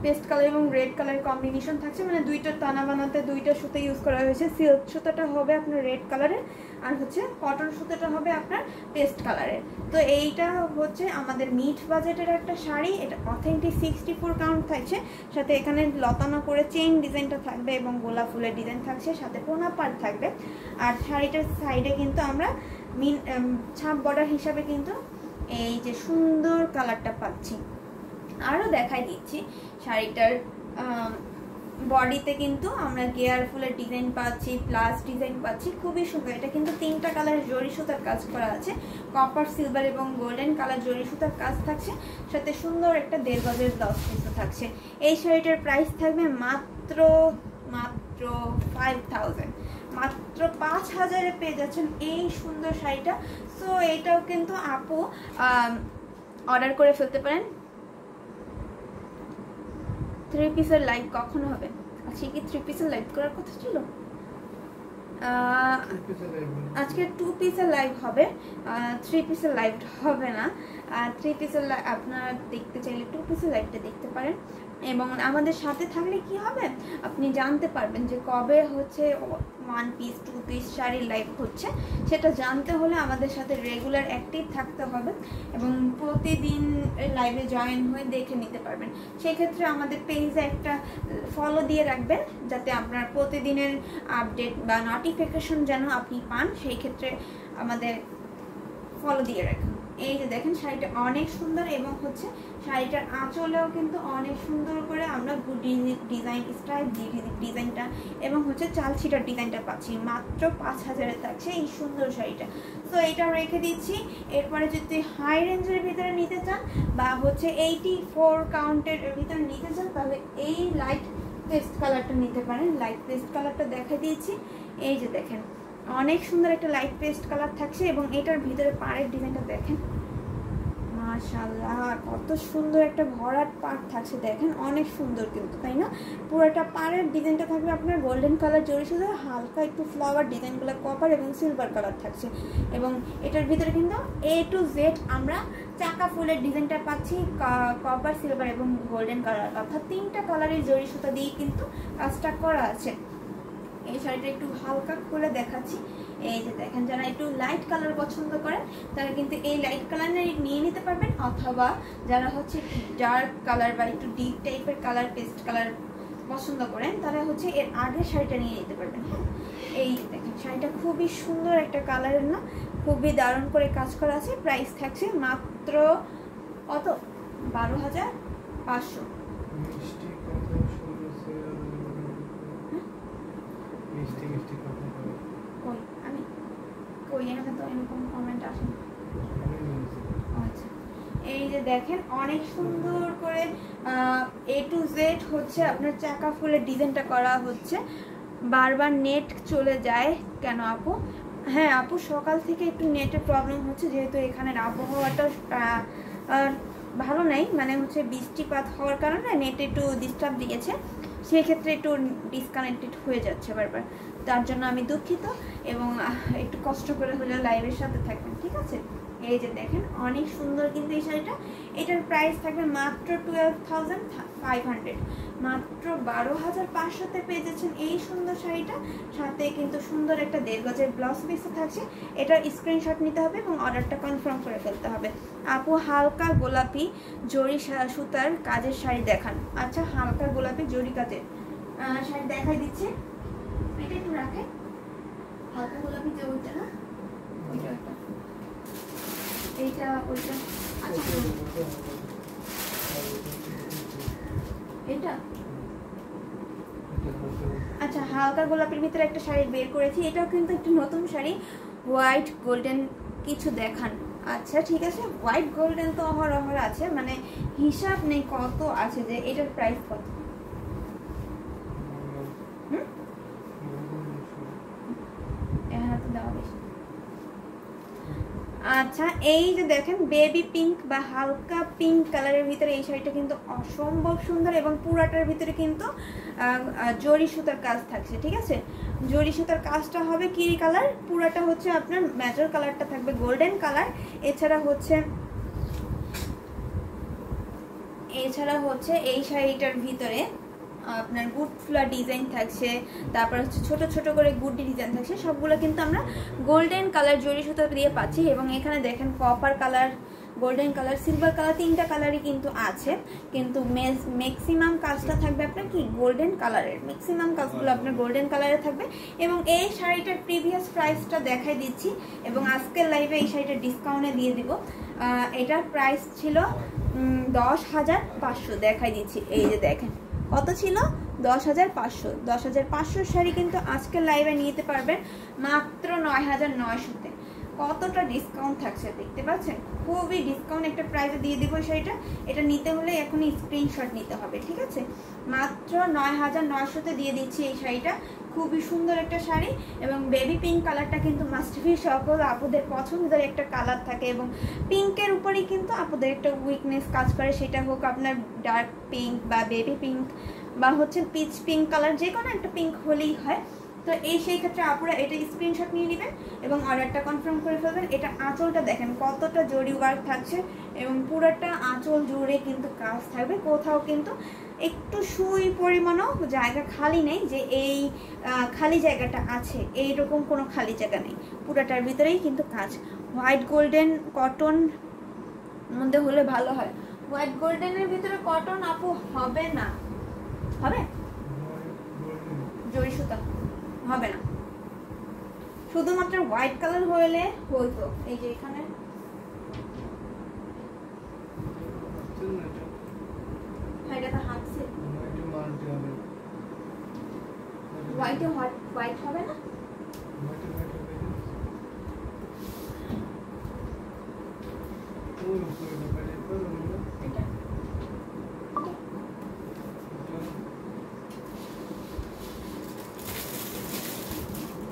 Paste colour এবং red colour combination থাকছে, মানে দুইটা টানা বানাতে দুইটা সুতো ইউজ করা হয়েছে। সিল্ক সুতোটা হবে আপনার রেড কালারের, আর হচ্ছে কটন সুতোটা হবে আপনার পেস্ট কালারের। তো এইটা হচ্ছে আমাদের মিড বাজেটের একটা শাড়ি। এটা অথেন্টিক 64 কাউন্ট থাকছে, সাথে এখানে লতানো করে চেইন ডিজাইনটা থাকবে এবং গোলাপ ফুলের ডিজাইন থাকছে, সাথে পোনা পাড় থাকবে। আর শাড়িটার সাইডে কিন্তু আমরা ছাপ বর্ডার হিসাবে কিন্তু এই যে সুন্দর কালারটা পাচ্ছি। আরও দেখাই দিচ্ছি শাড়িটার বডিতে কিন্তু আমরা গেয়ার ফুলের ডিজাইন পাচ্ছি, প্লাস ডিজাইন পাচ্ছি, খুবই সুন্দর। এটা কিন্তু 3টা কালার জরি সুতার কাজ করা আছে, কপার, সিলভার এবং গোল্ডেন কালার জরি সুতার কাজ থাকছে, সাথে সুন্দর একটা 1.5 গজের ব্লাউজ পিসও থাকছে। এই শাড়িটার প্রাইস থাকবে মাত্র 5000, মাত্র 5000-এ পেয়ে যাচ্ছেন এই সুন্দর শাড়িটা। সো এইটাও কিন্তু আপু অর্ডার করে ফেলতে পারেন। 3 পিসের লাইভ কখন হবে? আজকে কি 3 পিসের লাইভ করার কথা ছিল? আজকে 2 পিসের লাইভ হবে, 3 পিসের লাইভ হবে না। 3 পিসের আপনারা দেখতে চাইলে 2 পিসের লাইভটা দেখতে পারেন। এবং আমাদের সাথে থাকলে কি হবে, আপনি জানতে পারবেন যে কবে হচ্ছে 1 পিস 2 পিস শাড়ির লাইভ হচ্ছে। সেটা জানতে হলে আমাদের সাথে রেগুলার অ্যাক্টিভ থাকতে হবে এবং প্রতিদিন লাইভে জয়েন হয়ে দেখে নিতে পারবেন। সেক্ষেত্রে আমাদের পেজে একটা ফলো দিয়ে রাখবেন, যাতে আপনার প্রতিদিনের আপডেট বা নোটিফিকেশন যেন আপনি পান, সেই ক্ষেত্রে আমাদের ফলো দিয়ে রাখুন। এই যে দেখেন শাড়িটা অনেক সুন্দর এবং হচ্ছে শাড়িটার আঁচলেও কিন্তু অনেক সুন্দর করে আমরা ডিজাইন স্টাইল ডিজাইনটা এবং হচ্ছে চালছিটার ডিজাইনটা পাচ্ছি। মাত্র 5000-এ থাকছে এই সুন্দর শাড়িটা। তো এটা রেখে দিচ্ছি। এরপরে যদি হাই রেঞ্জের ভিতরে নিতে চান বা হচ্ছে 84 কাউন্টের ভিতরে নিতে চান, তাহলে এই লাইট পেস্ট কালারটা নিতে পারেন। লাইট পেস্ট কালারটা দেখা দিয়েছি, এই যে দেখেন অনেক সুন্দর একটা লাইট পেস্ট কালার থাকছে এবং এটার ভিতরে পাড়ের ডিজাইনটা দেখেন, মাশাআল্লাহ কত সুন্দর একটা ভরাট পাড় থাকছে। দেখেন অনেক সুন্দর কিন্তু, তাই না? পুরোটা পাড়ের ডিজাইনটা থাকবে আপনার গোল্ডেন কালার জড়ি সুতো, হালকা একটু ফ্লাওয়ার ডিজাইনগুলো কপার এবং সিলভার কালার থাকছে। এবং এটার ভিতরে কিন্তু A to Z আমরা চাকা ফুলের ডিজাইনটা পাচ্ছি, কপার, সিলভার এবং গোল্ডেন কালার, অর্থাৎ 3টা কালারের জড়ি সুতা দিয়ে কিন্তু কাজটা করা আছে। এই শাড়িটা একটু হালকা খুলে দেখাচ্ছি। এই যে দেখেন, যারা একটু লাইট কালার পছন্দ করেন তারা কিন্তু এই লাইট কালার নিয়ে নিতে পারবেন, অথবা যারা হচ্ছে ডার্ক কালার বা একটু ডিপ টাইপের কালার পেস্ট কালার পছন্দ করেন তারা হচ্ছে এর আগের শাড়িটা নিয়ে নিতে পারবেন। হ্যাঁ, এই দেখেন শাড়িটা খুবই সুন্দর একটা কালারের, না খুবই দারুণ করে কাজ করা আছে। প্রাইস থাকছে মাত্র কত? 12500। আচ্ছা, এই যে দেখেন অনেক সুন্দর করে A to Z হচ্ছে আপনার চাকা ফুলের ডিজাইনটা করা হচ্ছে। বারবার নেট চলে যায় কেন আপু? হ্যাঁ আপু, সকাল থেকে একটু নেটের প্রবলেম হচ্ছে, যেহেতু এখানের আবহাওয়াটা ভালো নাই, মানে হচ্ছে বৃষ্টিপাত হওয়ার কারণে নেট একটু ডিস্টার্ব দিয়েছে, সেক্ষেত্রে একটু ডিসকানেক্টেড হয়ে যাচ্ছে বারবার। তার জন্য আমি দুঃখিত এবং একটু কষ্ট করে হলেও লাইভের সাথে থাকবেন, ঠিক আছে? এই যে দেখেন অনেক সুন্দর কিন্তু এই শাড়িটা। এটার প্রাইস থাকবে মাত্র 12500, মাত্র 12500-তে পেয়ে যাচ্ছেন এই সুন্দর শাড়িটা। সাথে কিন্তু সুন্দর একটা 1.5 গজের ব্লাউজ পিসও থাকছে। এটার স্ক্রিনশট নিতে হবে এবং অর্ডারটা কনফার্ম করে ফেলতে হবে। আপু হালকা গোলাপি জরি সুতার কাজের শাড়ি দেখান। আচ্ছা, হালকা গোলাপি জরি কাজের শাড়ি দেখাই দিচ্ছি। এটা একটু রাখে, হালকা গোলাপি যে ওইটা, না ওইটা ওইটা এইটা ওইটা। আচ্ছা এটা, আচ্ছা হালকা গোলাপের ভিতরে একটা শাড়ি বের করেছি। এটাও কিন্তু একটু নতুন শাড়ি, হোয়াইট গোল্ডেন কিছু দেখান। আচ্ছা ঠিক আছে, হোয়াইট গোল্ডেন তো অহরহ আছে, মানে হিসাব নেই কত আছে। যে এটার প্রাইস কত? আচ্ছা, এই যে দেখেন বেবি পিঙ্ক বা হালকা পিঙ্ক কালারের ভিতরে এই শাড়িটা কিন্তু অসম্ভব সুন্দর এবং পুরাটার ভিতরে কিন্তু জরি সুতার কাজ থাকছে, ঠিক আছে? জরি সুতার কাজটা হবে কি কালার, পুরাটা হচ্ছে আপনার মেজর কালারটা থাকবে গোল্ডেন কালার। এছাড়া হচ্ছে এছাড়া হচ্ছে এই শাড়িটার ভিতরে আপনার গুড ফ্লার ডিজাইন থাকছে, তারপর হচ্ছে ছোট ছোট করে গুড্ডি ডিজাইন থাকছে, সবগুলো কিন্তু আমরা গোল্ডেন কালার জরি সুতা দিয়ে পাচ্ছি। এবং এখানে দেখেন copper colour, golden colour, silver colour, তিনটা কালারই কিন্তু আছে, কিন্তু ম্যাক্সিমাম কাজটা থাকবে আপনার কি গোল্ডেন কালারের, ম্যাক্সিমাম কাজগুলো আপনার গোল্ডেন কালারে থাকবে। এবং এই শাড়িটার প্রিভিয়াস প্রাইসটা দেখাই দিচ্ছি, এবং আজকের লাইভে এই শাড়িটা ডিসকাউন্টে দিয়ে দিব। এটার প্রাইস ছিল 10,500, দেখাই দিচ্ছি। এই যে দেখেন কত ছিল, 10,500। 10,500 শাড়ি কিন্তু আজকের লাইভে নিতে পারবেন মাত্র 9,900-তে। কতটা ডিসকাউন্ট থাকছে দেখতে পাচ্ছেন, খুবই ডিসকাউন্ট একটা প্রাইসে দিয়ে দিব শাড়িটা। এটা নিতে হলে এখনই স্ক্রিনশট নিতে হবে, ঠিক আছে? মাত্র 9,900-তে দিয়ে দিচ্ছি এই শাড়িটা। খুবই সুন্দর একটা শাড়ি, এবং বেবি পিঙ্ক কালারটা কিন্তু মাস্টবি, সকল আপুদের পছন্দের একটা কালার থাকে, এবং পিঙ্কের উপরেই কিন্তু আপুদের একটা উইকনেস কাজ করে, সেটা হোক আপনার ডার্ক পিঙ্ক বা বেবি পিঙ্ক বা হচ্ছে পিচ পিঙ্ক কালার, যে কোনো একটা পিঙ্ক হলেই হয়। তো সেই ক্ষেত্রে আপুরা এটা স্ক্রিনশট নিয়ে নেবেন এবং অর্ডারটা কনফার্ম করে ফেলবেন। এটা আঁচলটা দেখেন কতটা জরি ওয়ার্ক থাকছে, এবং পুরোটা আঁচল জুড়ে কিন্তু কাজ থাকবে, কোথাও কিন্তু একটু সুই পরিমাণও জায়গা খালি নেই যে এই খালি জায়গাটা আছে, এইরকম কোনো খালি জায়গা নেই, পুরোটার ভিতরেই কিন্তু কাজ। হোয়াইট গোল্ডেন কটন মধ্যে হলে ভালো হয়। হোয়াইট গোল্ডেনের ভিতরে কটন আপু হবে না, হবে জরি সুতা হবে না, শুধুমাত্র হোয়াইট কালার হলে হইতো। এই যে এখানে এটা হাঁটছে, হোয়াইট হোয়াইট হবে না,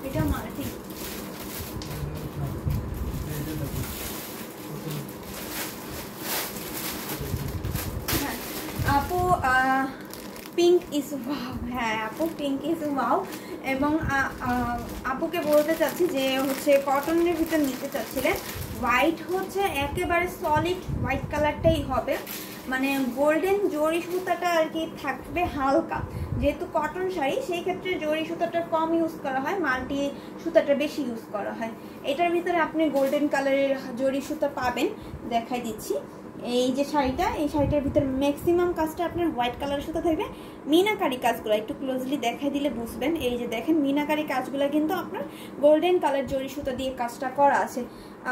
এটা মাল্টি। হ্যাঁ আপু পিঙ্ক ইজ ওয়াও, হ্যাঁ আপু পিঙ্ক ইজ ওয়াও। এবং আপুকে বলতে চাচ্ছি যে হচ্ছে কটনের ভিতর নিতে চাচ্ছিলেন, হোয়াইট হচ্ছে একেবারে সলিড হোয়াইট কালারটাই হবে, মানে গোল্ডেন জরি সুতাটা আর কি থাকবে হালকা, যেহেতু কটন শাড়ি সেই ক্ষেত্রে জরি সুতাটা কম ইউজ করা হয়, মাল্টি সুতাটা বেশি ইউজ করা হয়। এটার ভিতরে আপনি গোল্ডেন কালারের জরি সুতা পাবেন, দেখাই দিচ্ছি। এই যে শাড়িটা, এই শাড়িটার ভিতরে ম্যাক্সিমাম কাজটা আপনার হোয়াইট কালারের সুতা থাকবে, মিনাকারি কাজগুলো একটু ক্লোজলি দেখাই দিলে বুঝবেন। এই যে দেখেন মিনাকারি কাজগুলো কিন্তু আপনার গোল্ডেন কালার জরি সুতা দিয়ে কাজটা করা আছে।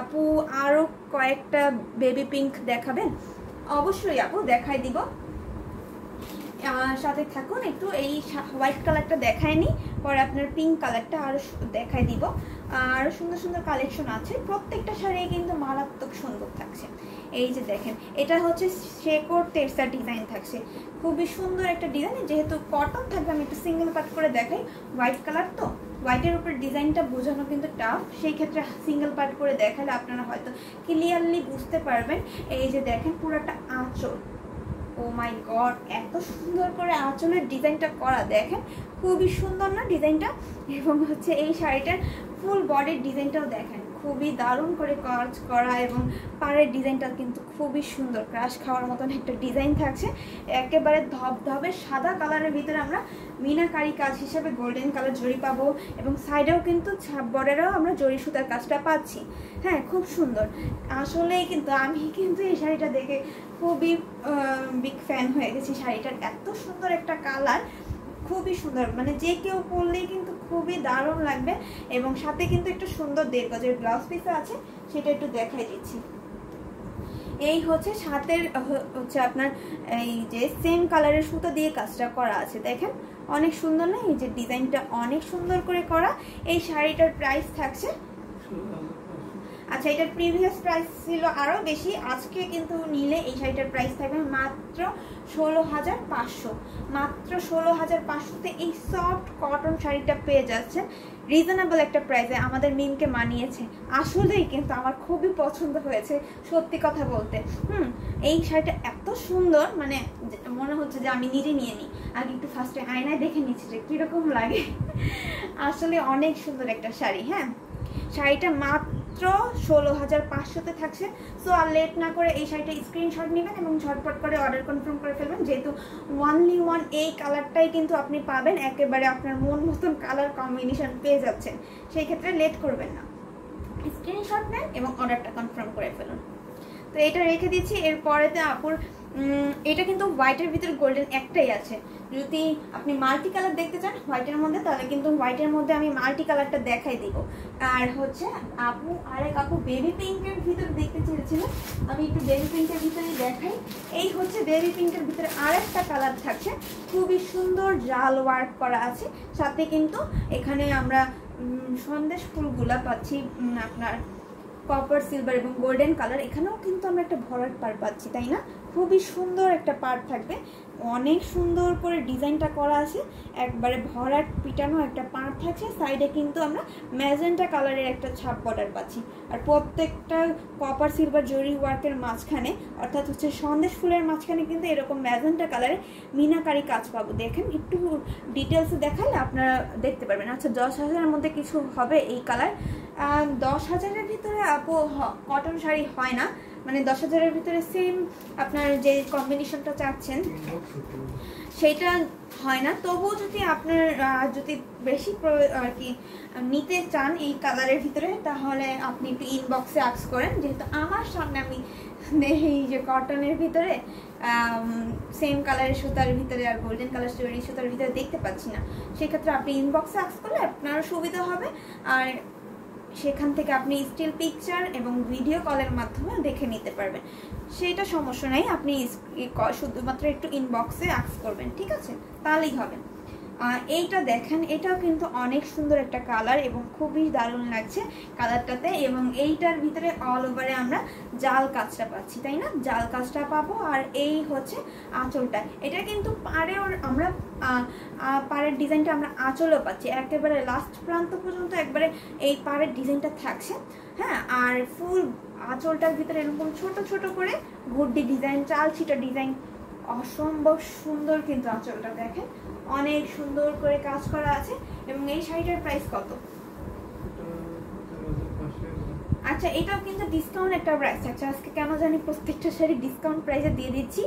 আপু আরও কয়েকটা বেবি পিঙ্ক দেখাবেন? অবশ্যই আপু দেখাই দিব, সাথে থাকুন একটু। এই হোয়াইট কালারটা দেখায়নি, পরে আপনার পিঙ্ক কালারটা আরও দেখাই দিব। আরও সুন্দর সুন্দর কালেকশন আছে, প্রত্যেকটা শাড়ি কিন্তু মারাত্মক সুন্দর থাকছে। এই যে দেখেন এটা হচ্ছে শেকড় টেরসা ডিজাইন থাকছে, খুবই সুন্দর একটা ডিজাইন। যেহেতু কটন থাকবে আমি একটু সিঙ্গেল পার্ট করে দেখাই, হোয়াইট কালার তো হোয়াইটের উপর ডিজাইনটা বোঝানো কিন্তু টাফ, সেই ক্ষেত্রে সিঙ্গেল পার্ট করে দেখালে আপনারা হয়তো ক্লিয়ারলি বুঝতে পারবেন। এই যে দেখেন পুরোটা আঁচল, ও মাই গড এত সুন্দর করে আঁচলের ডিজাইনটা করা, দেখেন খুবই সুন্দর না ডিজাইনটা। এবং হচ্ছে এই শাড়িটার ফুল বডির ডিজাইনটাও দেখেন খুবই দারুণ করে কাজ করা, এবং পাড়ের ডিজাইনটা কিন্তু খুবই সুন্দর, ক্রাশ খাওয়ার মতন একটা ডিজাইন থাকছে। একেবারে ধবধবে সাদা কালারের ভিতরে আমরা মিনাকারি কাজ হিসেবে গোল্ডেন কালার জরি পাবো, এবং সাইডেও কিন্তু বর্ডারেও আমরা জরি সুতার কাজটা পাচ্ছি। হ্যাঁ খুব সুন্দর, আসলেই কিন্তু আমি কিন্তু এই শাড়িটা দেখে খুবই বিগ ফ্যান হয়ে গেছি। শাড়িটার এত সুন্দর একটা কালার, খুবই সুন্দর, মানে যে কেউ পরলেই কিন্তু খুবই দারুণ লাগবে। এবং সাথে কিন্তু একটু সুন্দর 1.5 গজের ব্লাউজ পিস আছে, সেটা একটু দেখাই দিচ্ছি। এই হচ্ছে সাথের হচ্ছে আপনার এই যে সেম কালারের সুতো দিয়ে কাজটা করা আছে, দেখেন অনেক সুন্দর না? এই যে ডিজাইনটা অনেক সুন্দর করে করা। এই শাড়িটার প্রাইস থাকছে, আচ্ছা এটার প্রিভিয়াস প্রাইস ছিল আরও বেশি, আজকে কিন্তু নিলে এই শাড়িটার প্রাইস থাকবে মাত্র 16,500, মাত্র 16,500-তে এই সফট কটন শাড়িটা পেয়ে যাচ্ছে রিজনেবল একটা প্রাইসে। আমাদের মিমকে মানিয়েছে, আসলেই কিন্তু আমার খুবই পছন্দ হয়েছে সত্যি কথা বলতে। এই শাড়িটা এত সুন্দর, মানে মনে হচ্ছে যে আমি নিজে নিয়ে নিই, আগে একটু ফার্স্টে আয়নায় দেখে নিচ্ছি যে কীরকম লাগে। আসলে অনেক সুন্দর একটা শাড়ি। হ্যাঁ শাড়িটা মাত্র মাত্র 16,500-তে থাকছে। সো আর লেট না করে এই শাড়িটা স্ক্রিনশট নেবেন এবং ঝটপট করে অর্ডার কনফার্ম করে ফেলবেন, যেহেতু ওয়ানলি ওয়ান এই কালারটাই কিন্তু আপনি পাবেন, একেবারে আপনার মন মতন কালার কম্বিনেশন পেয়ে যাচ্ছেন। সেই ক্ষেত্রে লেট করবেন না, স্ক্রিনশট নেন এবং অর্ডারটা কনফার্ম করে ফেলুন। তো এটা রেখে দিচ্ছি। এরপরেতে আপুর এটা কিন্তু হোয়াইটের ভিতরে গোল্ডেন একটাই আছে। যদি আপনি মাল্টি কালার দেখতে চান হোয়াইটের মধ্যে, তাহলে কিন্তু হোয়াইটের মধ্যে আমি মাল্টি কালারটা দেখাই দিব। আর হচ্ছে আপু আরেক আপু বেবি পিঙ্কের ভিতরে দেখতে চেয়েছিলেন, আমি একটু বেবি পিঙ্কের ভিতরে দেখাই। এই হচ্ছে বেবি পিঙ্কের ভিতরে আরেকটা কালার থাকছে, খুবই সুন্দর জাল ওয়ার্ক করা আছে, সাথে কিন্তু এখানে আমরা সন্দেশ ফুলগুলা পাচ্ছি আপনার কপার সিলভার এবং গোল্ডেন কালার। এখানেও কিন্তু আমরা একটা ভরাট পাড় পাচ্ছি, তাই না? খুবই সুন্দর একটা পাড় থাকবে, অনেক সুন্দর করে ডিজাইনটা করা আছে, একবারে ভরাট পিটানো একটা পাড় থাকছে। সাইডে কিন্তু আমরা ম্যাজেন্টা কালারের একটা ছাপ বর্ডার পাচ্ছি, আর প্রত্যেকটা কপার সিলভার জরি ওয়ার্কের মাঝখানে, অর্থাৎ হচ্ছে সন্দেশ ফুলের মাঝখানে কিন্তু এরকম ম্যাজেন্টা কালারে মিনাকারি কাজ পাবো। দেখেন একটু ডিটেলসে দেখালে আপনারা দেখতে পারবেন। আচ্ছা 10,000-এর মধ্যে কিছু হবে এই কালার। 10,000-এর ভিতরে আপু কটন শাড়ি হয় না, মানে 10,000-এর ভিতরে সেম আপনার যে কম্বিনেশনটা চাচ্ছেন সেইটা হয় না। তবুও যদি আপনার যদি বেশি আর কি নিতে চান এই কালারের ভিতরে, তাহলে আপনি একটু ইনবক্সে আস্ক করেন, যেহেতু আমার সামনে আমি এই যে কটনের ভিতরে সেম কালারের সুতার ভিতরে আর গোল্ডেন কালার স্টোরি সুতার ভিতরে দেখতে পাচ্ছি না। সেক্ষেত্রে আপনি ইনবক্সে আস্ক করলে আপনার সুবিধা হবে, আর সেখান থেকে আপনি স্টিল পিকচার এবং ভিডিও কলের মাধ্যমে দেখে নিতে পারবেন, সেটা সমস্যা নেই। আপনি শুধুমাত্র একটু ইনবক্সে আস্ক করবেন, ঠিক আছে? তাহলেই হবে। এইটা দেখেন, এটাও কিন্তু অনেক সুন্দর একটা কালার এবং খুবই দারুণ লাগছে কালারটাতে। এবং এইটার ভিতরে অল ওভারে আমরা জাল কাজটা পাচ্ছি, তাই না? জাল কাজটা পাবো। আর এই হচ্ছে আঁচলটা, এটা কিন্তু পাড়েও আমরা পাড়ের ডিজাইনটা আমরা আঁচলও পাচ্ছি, একেবারে লাস্ট প্রান্ত পর্যন্ত একবারে এই পাড়ের ডিজাইনটা থাকছে। হ্যাঁ, আর ফুল আঁচলটার ভিতরে এরকম ছোট ছোট করে গুড্ডি ডিজাইন, চাল ছিটা ডিজাইন, অসম্ভব সুন্দর কিন্তু আঁচলটা দেখেন, অনেক সুন্দর করে কাজ করা আছে। এবং এই শাড়িটার প্রাইস কত? আচ্ছা এটাও কিন্তু ডিসকাউন্ট একটা প্রাইস। আচ্ছা আজকে কেন জানি প্রত্যেকটা শাড়ি ডিসকাউন্ট প্রাইসে দিয়ে দিচ্ছি।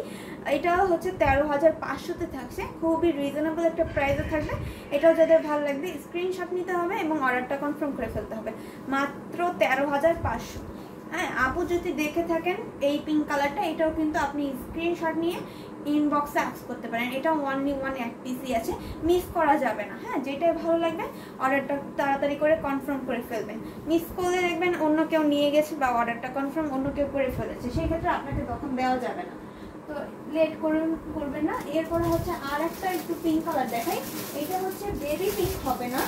এটাও হচ্ছে 13,500-তে থাকছে, খুবই রিজনেবল একটা প্রাইসে থাকবে। এটাও যাদের ভালো লাগবে স্ক্রিনশট নিতে হবে এবং অর্ডারটা কনফার্ম করে ফেলতে হবে, মাত্র 13,500। হ্যাঁ আপু যদি দেখে থাকেন এই পিঙ্ক কালারটা, এটাও কিন্তু আপনি স্ক্রিনশট নিয়ে ইনবক্সে আস্ক করতে পারেন। এটা ওয়ানলি ওয়ান এক পিসই আছে, মিস করা যাবে না। হ্যাঁ যেটাই ভালো লাগবে অর্ডারটা তাড়াতাড়ি করে কনফার্ম করে ফেলবেন, মিস করলে দেখবেন অন্য কেউ নিয়ে গেছে বা অর্ডারটা কনফার্ম অন্য কেউ করে ফেলেছে, সেই ক্ষেত্রে আপনাকে তখন দেওয়া যাবে না। তো লেট করবেন না। এরপরে হচ্ছে আর একটা একটু পিঙ্ক কালার দেখাই। এটা হচ্ছে বেবি পিঙ্ক হবে না,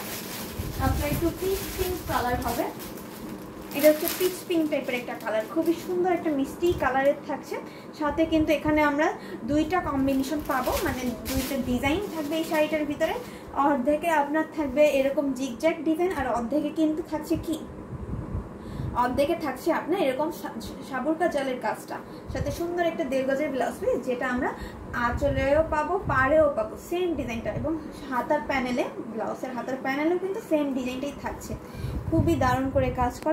আপনার একটু পিচ পিঙ্ক কালার হবে। এটা হচ্ছে পিচ পিঙ্ক টাইপের একটা কালার, খুবই সুন্দর একটা মিষ্টি কালারের থাকছে। সাথে কিন্তু এখানে আমরা দুইটা কম্বিনেশন পাবো, মানে দুইটা ডিজাইন থাকবে এই শাড়িটার ভিতরে। অর্ধেকে আপনার থাকবে এরকম জিগজ্যাগ ডিজাইন, আর অর্ধেকে কিন্তু থাকছে কি, অর্ধেকে থাকছে আপনার এরকম সাবুরকা জালের কাজটা, সাথে সুন্দর একটা 1.5 গজের ব্লাউজ পিস, যেটা আমরা আঁচলেও পাবো পাড়েও পাবো সেম ডিজাইনটা। এবং হাতার প্যানেলে, ব্লাউজের হাতার প্যানেলেও কিন্তু সেম ডিজাইনটাই থাকছে, খুবই দারুণ করে কাজ করা।